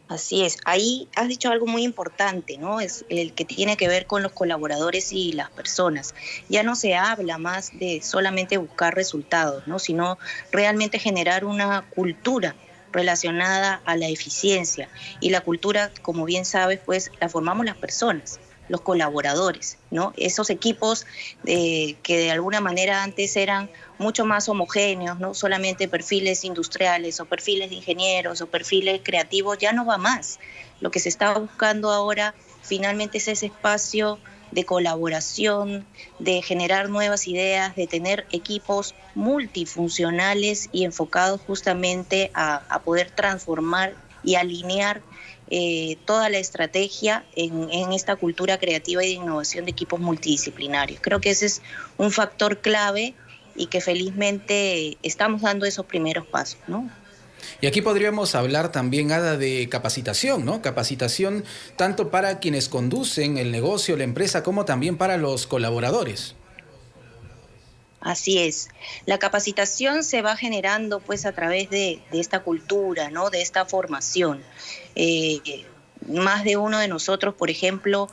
[SPEAKER 4] Así es, ahí has dicho algo muy importante, ¿no? Es el que tiene que ver con los colaboradores y las personas. Ya no se habla más de solamente buscar resultados, ¿no? Sino realmente generar una cultura relacionada a la eficiencia. Y la cultura, como bien sabes, pues la formamos las personas, los colaboradores, ¿no? Esos equipos que de alguna manera antes eran mucho más homogéneos, no solamente perfiles industriales o perfiles de ingenieros o perfiles creativos, ya no va más. Lo que se está buscando ahora finalmente es ese espacio de colaboración, de generar nuevas ideas, de tener equipos multifuncionales y enfocados justamente a poder transformar y alinear toda la estrategia en esta cultura creativa y de innovación de equipos multidisciplinarios. Creo que ese es un factor clave y que felizmente estamos dando esos primeros pasos, ¿no?
[SPEAKER 1] Y aquí podríamos hablar también, Ada, de capacitación, ¿no? Capacitación tanto para quienes conducen el negocio, la empresa, como también para los colaboradores.
[SPEAKER 4] Así es. La capacitación se va generando pues a través de esta cultura, ¿no? De esta formación. Más de uno de nosotros, por ejemplo,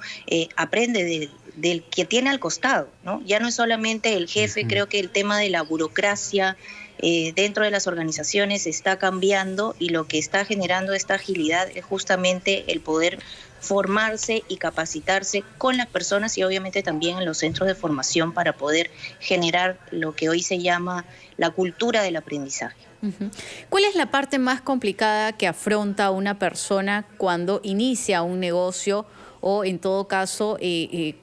[SPEAKER 4] aprende del que tiene al costado, ¿no? Ya no es solamente el jefe, creo que el tema de la burocracia dentro de las organizaciones está cambiando, y lo que está generando esta agilidad es justamente el poder formarse y capacitarse con las personas y obviamente también en los centros de formación para poder generar lo que hoy se llama la cultura del aprendizaje.
[SPEAKER 3] ¿Cuál es la parte más complicada que afronta una persona cuando inicia un negocio o en todo caso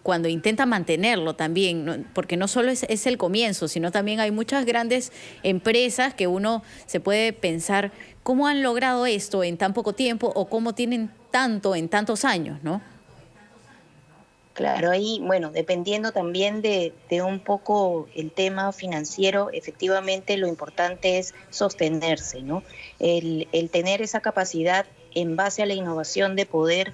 [SPEAKER 3] cuando intenta mantenerlo también, ¿no? Porque no solo es el comienzo, sino también hay muchas grandes empresas que uno se puede pensar cómo han logrado esto en tan poco tiempo o cómo tienen tanto en tantos años, ¿no?
[SPEAKER 4] Claro, ahí, bueno, dependiendo también de un poco el tema financiero, efectivamente lo importante es sostenerse, ¿no? El tener esa capacidad en base a la innovación de poder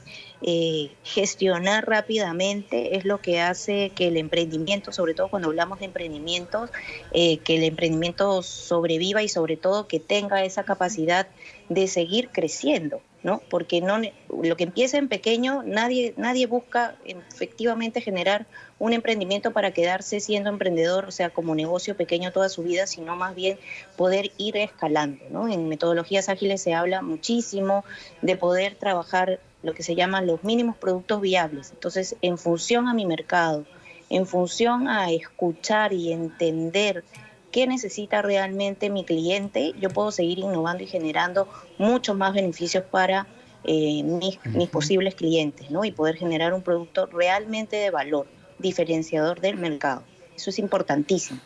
[SPEAKER 4] gestionar rápidamente es lo que hace que el emprendimiento, sobre todo cuando hablamos de emprendimientos, que el emprendimiento sobreviva y sobre todo que tenga esa capacidad de seguir creciendo, ¿no? Porque lo que empieza en pequeño, nadie busca efectivamente generar un emprendimiento para quedarse siendo emprendedor, o sea, como negocio pequeño toda su vida, sino más bien poder ir escalando, ¿no? En metodologías ágiles se habla muchísimo de poder trabajar lo que se llaman los mínimos productos viables. Entonces, en función a mi mercado, en función a escuchar y entender qué necesita realmente mi cliente, yo puedo seguir innovando y generando muchos más beneficios para mis posibles clientes, ¿no? Y poder generar un producto realmente de valor, diferenciador del mercado. Eso es importantísimo.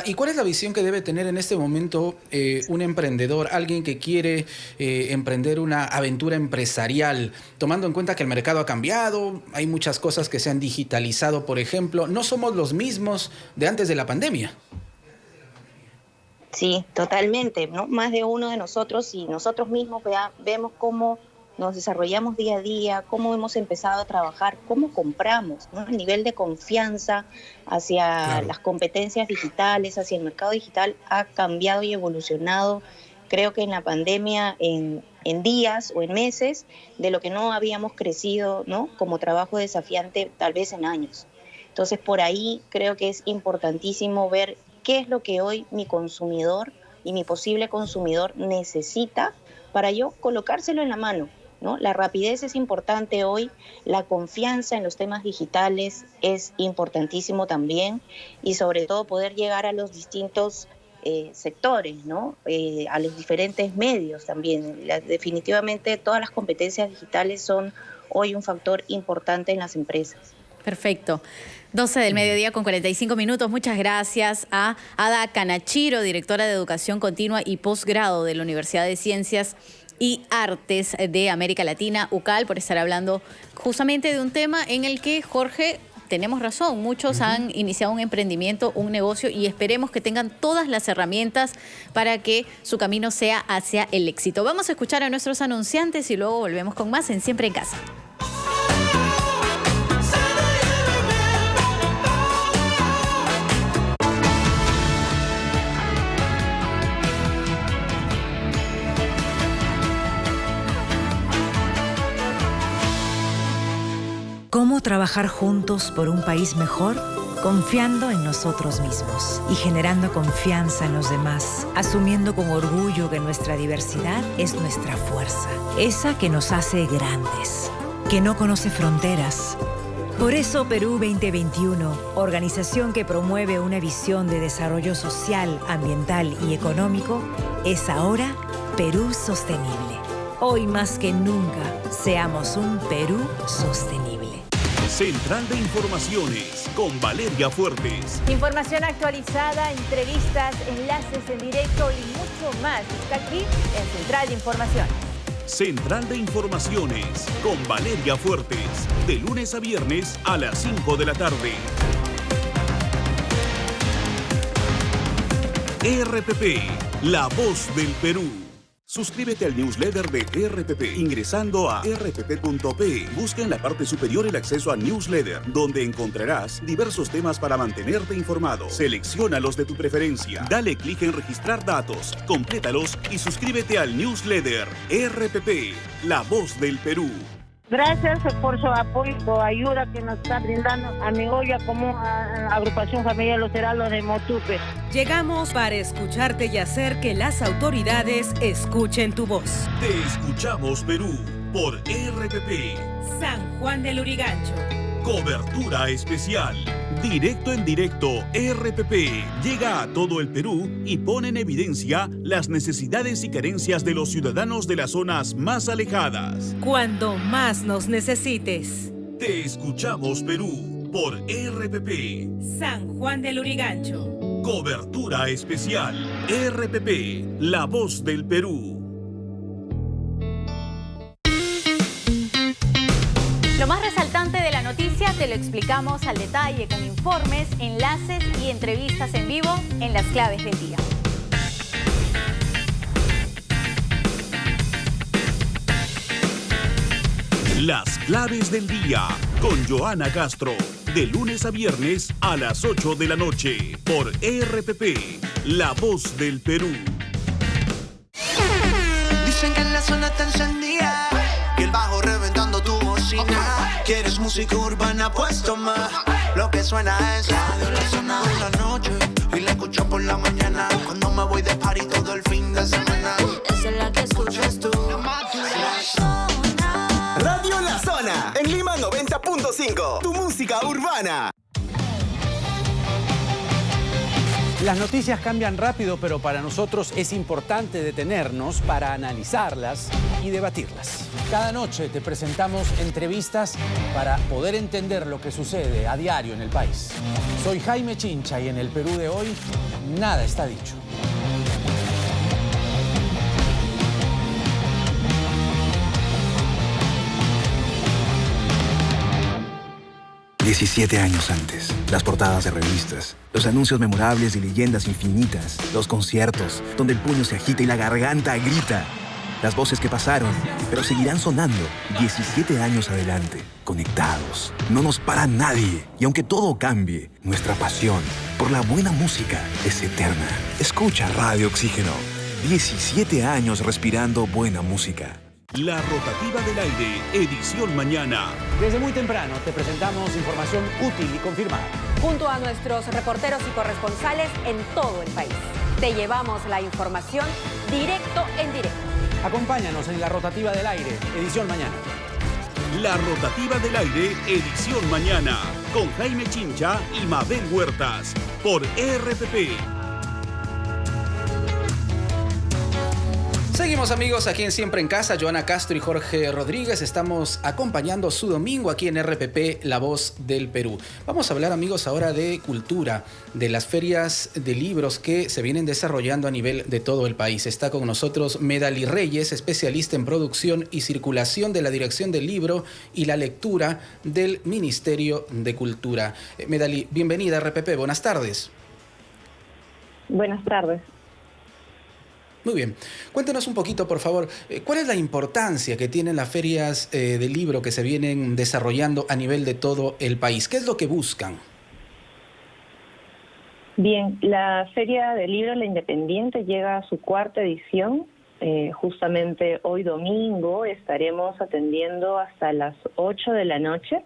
[SPEAKER 1] ¿Y cuál es la visión que debe tener en este momento un emprendedor, alguien que quiere emprender una aventura empresarial, tomando en cuenta que el mercado ha cambiado, hay muchas cosas que se han digitalizado, por ejemplo, no somos los mismos de antes de la pandemia?
[SPEAKER 4] Sí, totalmente, ¿no? Más de uno de nosotros y nosotros mismos vemos cómo nos desarrollamos día a día, cómo hemos empezado a trabajar, cómo compramos, ¿no? El nivel de confianza hacia las competencias digitales, hacia el mercado digital ha cambiado y evolucionado. Creo que en la pandemia en días o en meses de lo que no habíamos crecido, ¿no?, como trabajo desafiante tal vez en años. Entonces por ahí creo que es importantísimo ver qué es lo que hoy mi consumidor y mi posible consumidor necesita para yo colocárselo en la mano, ¿no? La rapidez es importante hoy, la confianza en los temas digitales es importantísimo también, y sobre todo poder llegar a los distintos sectores, ¿no? A los diferentes medios también. Definitivamente todas las competencias digitales son hoy un factor importante en las empresas.
[SPEAKER 3] Perfecto. 12 del mediodía con 45 minutos. Muchas gracias a Ada Canachiro, directora de Educación Continua y Posgrado de la Universidad de Ciencias y Artes de América Latina, UCAL, por estar hablando justamente de un tema en el que, Jorge, tenemos razón, muchos han iniciado un emprendimiento, un negocio, y esperemos que tengan todas las herramientas para que su camino sea hacia el éxito. Vamos a escuchar a nuestros anunciantes y luego volvemos con más en Siempre en Casa.
[SPEAKER 5] ¿Cómo trabajar juntos por un país mejor? Confiando en nosotros mismos y generando confianza en los demás, asumiendo con orgullo que nuestra diversidad es nuestra fuerza, esa que nos hace grandes, que no conoce fronteras. Por eso Perú 2021, organización que promueve una visión de desarrollo social, ambiental y económico, es ahora Perú Sostenible. Hoy más que nunca, seamos un Perú sostenible.
[SPEAKER 9] Central de Informaciones con Valeria Fuertes.
[SPEAKER 6] Información actualizada, entrevistas, enlaces en directo y mucho más. Está aquí en Central de Informaciones.
[SPEAKER 9] Central de Informaciones con Valeria Fuertes. De lunes a viernes a las 5 de la tarde. RPP, la voz del Perú. Suscríbete al newsletter de RPP ingresando a rpp.pe. Busca en la parte superior el acceso a newsletter, donde encontrarás diversos temas para mantenerte informado. Selecciona los de tu preferencia. Dale clic en registrar datos, complétalos y suscríbete al newsletter RPP, la voz del Perú.
[SPEAKER 8] Gracias por su apoyo, su ayuda que nos está brindando a mi Goya como a Agrupación Familiar Los Heraldos de Motupe.
[SPEAKER 7] Llegamos para escucharte y hacer que las autoridades escuchen tu voz.
[SPEAKER 9] Te escuchamos, Perú, por RPP.
[SPEAKER 7] San Juan del Lurigancho.
[SPEAKER 9] Cobertura especial. Directo en directo, RPP llega a todo el Perú y pone en evidencia las necesidades y carencias de los ciudadanos de las zonas más alejadas.
[SPEAKER 7] Cuando más nos necesites.
[SPEAKER 9] Te escuchamos, Perú, por RPP.
[SPEAKER 7] San Juan del Lurigancho.
[SPEAKER 9] Cobertura especial. RPP, la voz del Perú.
[SPEAKER 3] Lo más resaltante de la noticia te lo explicamos al detalle con informes, enlaces y entrevistas en vivo en Las Claves del Día.
[SPEAKER 9] Las Claves del Día con Joana Castro. De lunes a viernes a las 8 de la noche por RPP, la voz del Perú.
[SPEAKER 16] Dicen que en la zona está encendida y el bajo reventando tu bocina. ¿Quieres música urbana? Pues toma. Lo que suena es Radio La Zona en la noche y la escucho por la mañana. Cuando me voy de party todo el fin de semana. Esa es la que escuchas tú.
[SPEAKER 23] Radio La Zona en Lima 90.5. Tu música urbana.
[SPEAKER 10] Las noticias cambian rápido, pero para nosotros es importante detenernos para analizarlas y debatirlas. Cada noche te presentamos entrevistas para poder entender lo que sucede a diario en el país. Soy Jaime Chincha y en el Perú de hoy, nada está dicho.
[SPEAKER 24] ...17 años antes, las portadas de revistas, los anuncios memorables y leyendas infinitas, los conciertos, donde el puño se agita y la garganta grita, las voces que pasaron, pero seguirán sonando 17 años adelante, conectados. No nos para nadie, y aunque todo cambie, nuestra pasión por la buena música es eterna. Escucha Radio Oxígeno, 17 años respirando buena música.
[SPEAKER 9] La rotativa del aire, edición mañana.
[SPEAKER 10] Desde muy temprano te presentamos información útil y confirmada.
[SPEAKER 11] Junto a nuestros reporteros y corresponsales en todo el país. Te llevamos la información directo en directo.
[SPEAKER 10] Acompáñanos en la rotativa del aire, edición mañana.
[SPEAKER 9] La rotativa del aire, edición mañana. Con Jaime Chincha y Mabel Huertas. Por RPP.
[SPEAKER 1] Seguimos, amigos, aquí en Siempre en Casa. Joana Castro y Jorge Rodríguez estamos acompañando su domingo aquí en RPP, La Voz del Perú. Vamos a hablar, amigos, ahora de cultura, de las ferias de libros que se vienen desarrollando a nivel de todo el país. Está con nosotros Medali Reyes, especialista en producción y circulación de la Dirección del Libro y la Lectura del Ministerio de Cultura. Medali, bienvenida a RPP. Buenas tardes.
[SPEAKER 12] Buenas tardes.
[SPEAKER 1] Muy bien. Cuéntenos un poquito, por favor, ¿cuál es la importancia que tienen las ferias de libro que se vienen desarrollando a nivel de todo el país? ¿Qué es lo que buscan?
[SPEAKER 12] Bien, la Feria del Libro La Independiente llega a su 4ª edición. Justamente hoy domingo estaremos atendiendo hasta las 8 de la noche.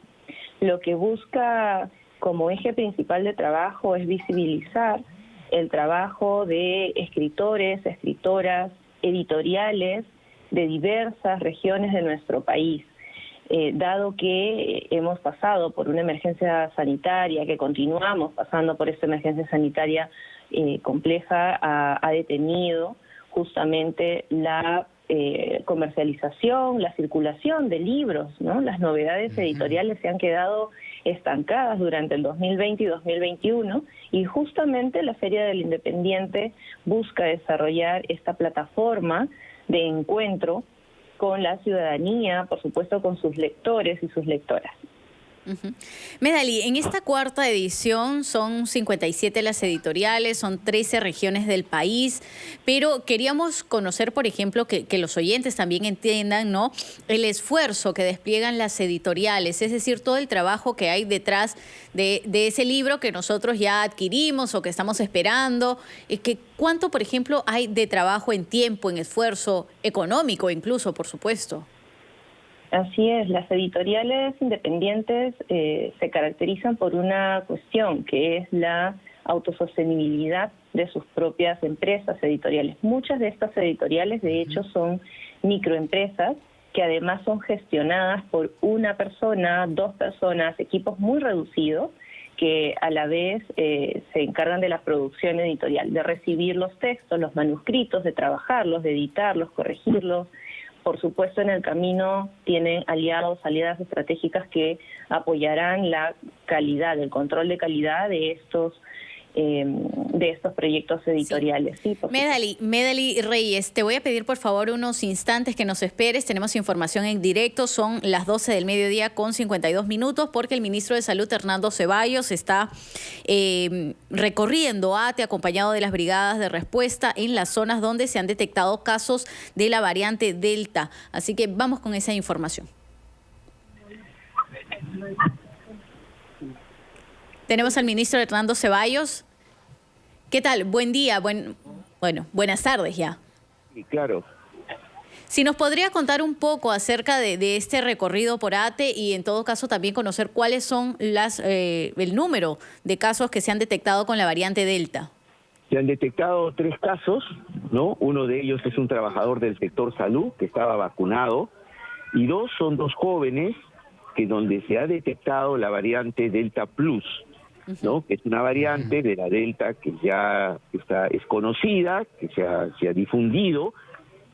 [SPEAKER 12] Lo que busca como eje principal de trabajo es visibilizar el trabajo de escritores, escritoras, editoriales de diversas regiones de nuestro país. Dado que hemos pasado por una emergencia sanitaria, que continuamos pasando por esta emergencia sanitaria compleja, ha detenido justamente la comercialización, la circulación de libros, ¿no? Las novedades editoriales se han quedado estancadas durante el 2020 y 2021 y justamente la Feria del Independiente busca desarrollar esta plataforma de encuentro con la ciudadanía, por supuesto con sus lectores y sus lectoras.
[SPEAKER 3] Medali, en esta 4ª edición son 57 las editoriales, son 13 regiones del país, pero queríamos conocer, por ejemplo, que los oyentes también entiendan, ¿no?, el esfuerzo que despliegan las editoriales, es decir, todo el trabajo que hay detrás de ese libro que nosotros ya adquirimos o que estamos esperando, que cuánto, por ejemplo, hay de trabajo en tiempo, en esfuerzo económico incluso, por supuesto.
[SPEAKER 12] Así es, las editoriales independientes se caracterizan por una cuestión que es la autosostenibilidad de sus propias empresas editoriales. Muchas de estas editoriales, de hecho, son microempresas que además son gestionadas por una persona, 2 personas, equipos muy reducidos, que a la vez se encargan de la producción editorial, de recibir los textos, los manuscritos, de trabajarlos, de editarlos, corregirlos. Por supuesto, en el camino tienen aliadas estratégicas que apoyarán la calidad, el control de calidad de estos proyectos editoriales. Sí.
[SPEAKER 3] Medali Reyes, te voy a pedir por favor unos instantes que nos esperes. Tenemos información en directo, son las 12 del mediodía con 52 minutos, porque el ministro de Salud, Hernando Ceballos, está recorriendo ATE acompañado de las brigadas de respuesta en las zonas donde se han detectado casos de la variante Delta. Así que vamos con esa información. Tenemos al ministro Hernando Ceballos. ¿Qué tal? Buen día. Buenas tardes ya.
[SPEAKER 13] Sí, claro.
[SPEAKER 3] Si nos podría contar un poco acerca de este recorrido por ATE y en todo caso también conocer cuáles son el número de casos que se han detectado con la variante Delta.
[SPEAKER 13] Se han detectado 3 casos, ¿no? Uno de ellos es un trabajador del sector salud que estaba vacunado y 2 son 2 jóvenes que donde se ha detectado la variante Delta Plus, ¿no? Que es una variante de la Delta que ya es conocida, que se ha difundido,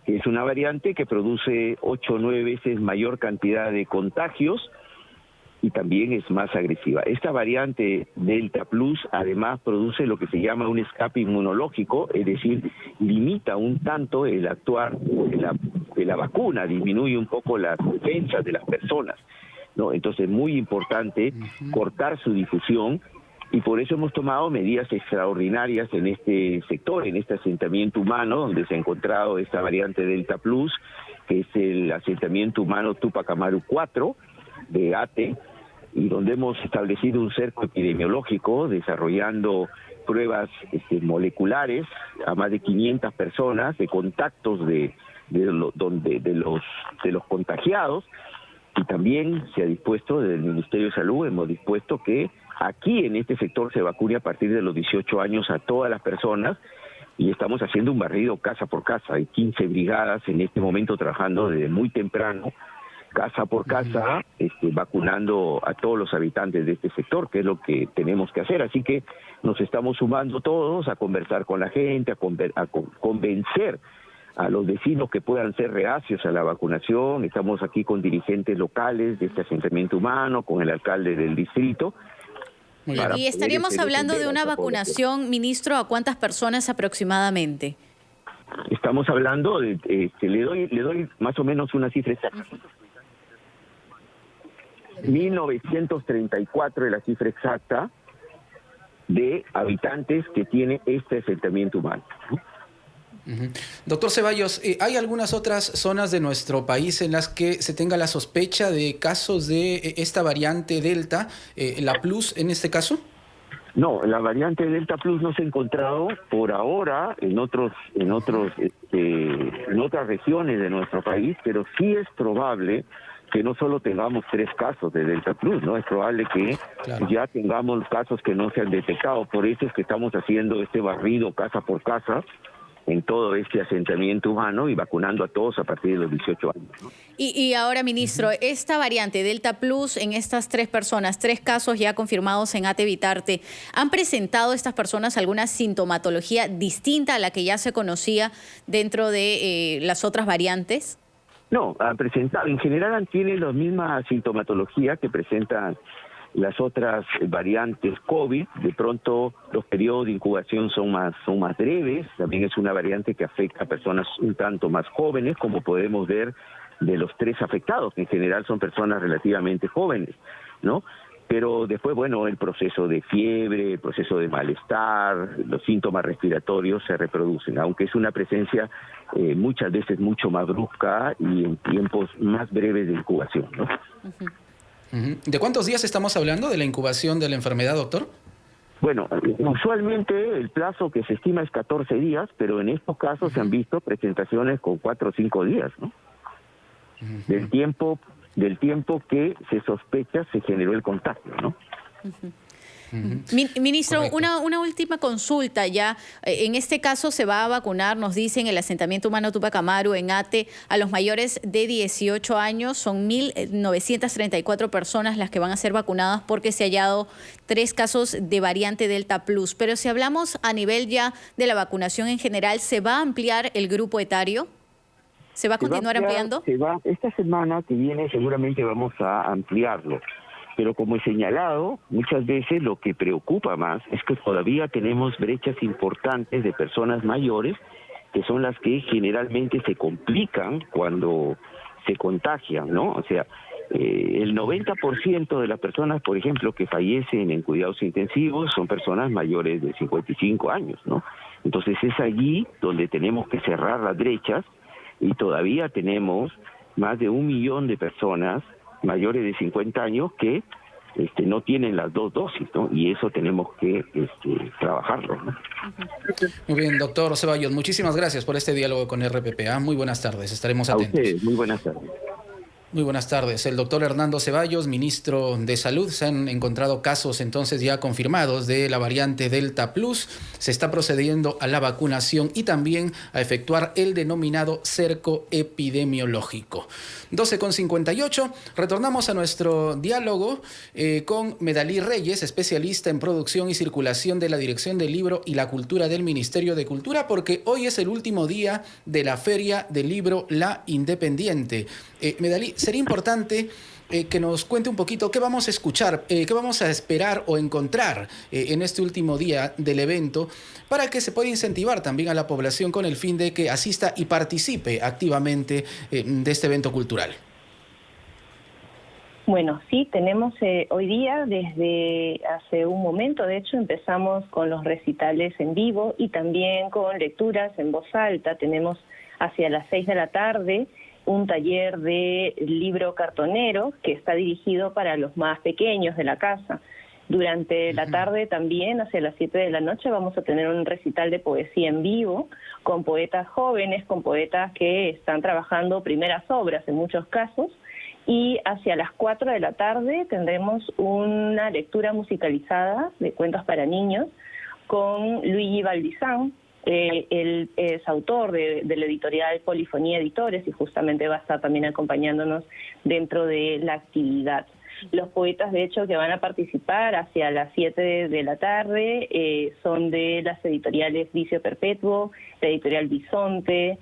[SPEAKER 13] que es una variante que produce 8 o 9 veces mayor cantidad de contagios y también es más agresiva. Esta variante Delta Plus además produce lo que se llama un escape inmunológico, es decir, limita un tanto el actuar de la vacuna, disminuye un poco las defensas de las personas, ¿no? Entonces es muy importante cortar su difusión y por eso hemos tomado medidas extraordinarias en este sector, en este asentamiento humano donde se ha encontrado esta variante Delta Plus, que es el asentamiento humano Tupac Amaru 4 de ATE, y donde hemos establecido un cerco epidemiológico, desarrollando pruebas moleculares a más de 500 personas de contactos de los contagiados, y también se ha dispuesto, desde el Ministerio de Salud, hemos dispuesto que aquí en este sector se vacune a partir de los 18 años a todas las personas, y estamos haciendo un barrido casa por casa. Hay 15 brigadas en este momento trabajando desde muy temprano, casa por casa, vacunando a todos los habitantes de este sector, que es lo que tenemos que hacer. Así que nos estamos sumando todos a conversar con la gente, a convencer a los vecinos que puedan ser reacios a la vacunación. Estamos aquí con dirigentes locales de este asentamiento humano, con el alcalde del distrito.
[SPEAKER 3] Y estaríamos hablando de una vacunación, ministro, ¿a cuántas personas aproximadamente?
[SPEAKER 13] Estamos hablando de, le doy más o menos una cifra exacta. 1934 es la cifra exacta de habitantes que tiene este asentamiento humano.
[SPEAKER 1] Doctor Ceballos, ¿hay algunas otras zonas de nuestro país en las que se tenga la sospecha de casos de esta variante Delta, la Plus en este caso?
[SPEAKER 13] No, la variante Delta Plus no se ha encontrado por ahora en otras regiones de nuestro país, pero sí es probable que no solo tengamos 3 casos de Delta Plus, ¿no? Es probable que ya tengamos casos que no se han detectado. Por eso es que estamos haciendo este barrido casa por casa en todo este asentamiento humano y vacunando a todos a partir de los 18 años, ¿no?
[SPEAKER 3] Y ahora, ministro, esta variante Delta Plus en estas 3 personas, 3 casos ya confirmados en ATE Vitarte, ¿han presentado estas personas alguna sintomatología distinta a la que ya se conocía dentro de las otras variantes?
[SPEAKER 13] No, han presentado, en general tienen la misma sintomatología que presentan las otras variantes COVID. De pronto los periodos de incubación son más breves. También es una variante que afecta a personas un tanto más jóvenes, como podemos ver de los 3 afectados, que en general son personas relativamente jóvenes, ¿no? Pero después, bueno, el proceso de fiebre, el proceso de malestar, los síntomas respiratorios se reproducen, aunque es una presencia muchas veces mucho más brusca y en tiempos más breves de incubación, ¿no?
[SPEAKER 1] ¿De cuántos días estamos hablando de la incubación de la enfermedad, doctor?
[SPEAKER 13] Bueno, usualmente el plazo que se estima es 14 días, pero en estos casos se han visto presentaciones con 4 o 5 días, ¿no? Del tiempo que se sospecha se generó el contagio, ¿no?
[SPEAKER 3] Ministro, una última consulta ya. En este caso se va a vacunar, nos dicen, el asentamiento humano Tupac Amaru en ATE a los mayores de 18 años. Son 1.934 personas las que van a ser vacunadas porque se ha hallado 3 casos de variante Delta Plus. Pero si hablamos a nivel ya de la vacunación en general, ¿se va a ampliar el grupo etario? ¿Se va a continuar ampliando?
[SPEAKER 13] Esta semana que viene seguramente vamos a ampliarlo. Pero como he señalado, muchas veces lo que preocupa más es que todavía tenemos brechas importantes de personas mayores, que son las que generalmente se complican cuando se contagian, ¿no? O sea, el 90% de las personas, por ejemplo, que fallecen en cuidados intensivos son personas mayores de 55 años, ¿no? Entonces es allí donde tenemos que cerrar las brechas, y todavía tenemos más de 1 millón de personas mayores de 50 años que no tienen las 2 dosis, ¿no? Y eso tenemos que trabajarlo, ¿no?
[SPEAKER 1] Muy bien, doctor Ceballos, muchísimas gracias por este diálogo con RPP. Muy buenas tardes, estaremos atentos.
[SPEAKER 13] A ustedes, muy buenas tardes.
[SPEAKER 1] Muy buenas tardes. El doctor Hernando Ceballos, ministro de Salud. Se han encontrado casos entonces ya confirmados de la variante Delta Plus. Se está procediendo a la vacunación y también a efectuar el denominado cerco epidemiológico. 12:58. Retornamos a nuestro diálogo con Medalí Reyes, especialista en producción y circulación de la Dirección del Libro y la Cultura del Ministerio de Cultura, porque hoy es el último día de la Feria del Libro La Independiente. Medalí, sería importante que nos cuente un poquito qué vamos a escuchar, qué vamos a esperar o encontrar en este último día del evento, para que se pueda incentivar también a la población con el fin de que asista y participe activamente de este evento cultural.
[SPEAKER 12] Bueno, sí, tenemos hoy día, desde hace un momento, de hecho, empezamos con los recitales en vivo y también con lecturas en voz alta. Tenemos hacia las 6 de la tarde un taller de libro cartonero que está dirigido para los más pequeños de la casa. Durante la tarde también, hacia las 7 de la noche, vamos a tener un recital de poesía en vivo con poetas jóvenes, con poetas que están trabajando primeras obras en muchos casos. Y hacia las 4 de la tarde tendremos una lectura musicalizada de cuentos para niños con Luigi Valdizán. Él es autor de la editorial Polifonía Editores y justamente va a estar también acompañándonos dentro de la actividad. Los poetas, de hecho, que van a participar hacia las 7 de la tarde son de las editoriales Vicio Perpetuo, la editorial Bisonte